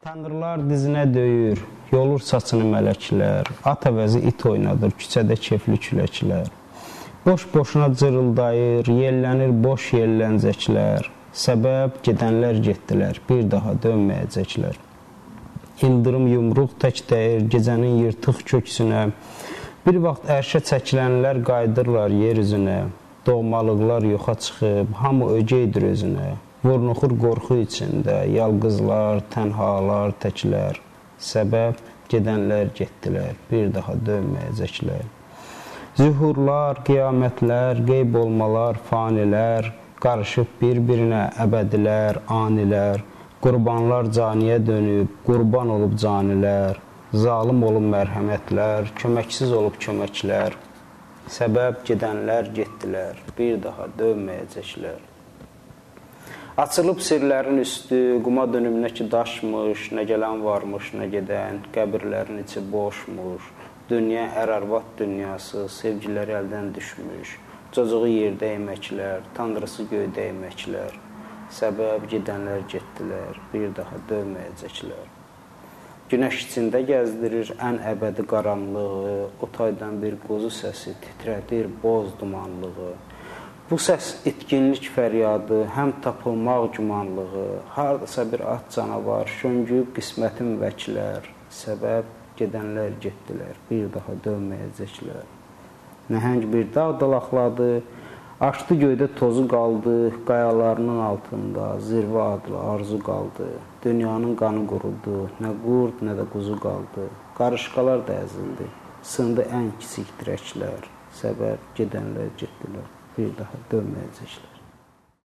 Tanrılar dizinə döyür, yolur saçını mələklər, at əvəzi it oynadır, küçədə kefli küləklər. Boş-boşuna cırıldayır, yellənir boş yelləncəklər, səbəb gedənlər getdilər, bir daha dönməyəcəklər. İldırım yumruq tək dəyir, gecənin yırtıq köksünə, bir vaxt ərşə çəkilənlər qaydırlar yer üzünə, doğmalıqlar yoxa çıxıb, hamı ögeydir özünə. Vurnuxur qorxu içində, yalqızlar, tənhalar, təklər. Səbəb gedənlər getdilər, bir daha dönməyəcəklər. Zühurlar, qiyamətlər, qeyb olmalar, fanilər, qarışıb bir-birinə əbədilər, anilər. Qurbanlar caniyə dönüb, qurban olub canilər. Zalım olub mərhəmətlər, köməksiz olub köməklər. Səbəb gedənlər getdilər, bir daha dönməyəcəklər. Açılıb sirlərin üstü, quma dönüb nə ki daşmış, nə gələn varmış, nə gedən, qəbirlərin içi boşmuş, dünya ər-arvad dünyası, sevgiləri əldən düşmüş, cocuğu yerdə əməklər, tanrısı göydə əməklər, səbəb gedənlər getdilər, bir daha dönməyəcəklər. Günəş içində gəzdirir ən əbədi qaranlığı, o taydan bir qozu səsi titrədir boz dumanlığı. Bu səs itkinlik fəryadı, həm tapılmaq gümanlığı, hardasa bir at canavar, şöngüyüb qismətin vəkilər, səbəb gedənlər getdilər, bir daha dönməyəcəklər. Nəhəng bir dağ dalaqladı, açdı göydə tozu qaldı, qayalarının altında zirvə adlı arzu qaldı, dünyanın qanı qurudu, nə qurd, nə də quzu qaldı, qarışqalar da əzildi, sındı ən kiçik dirəklər, səbəb gedənlər getdilər. Bir daha dönməyəcəklər.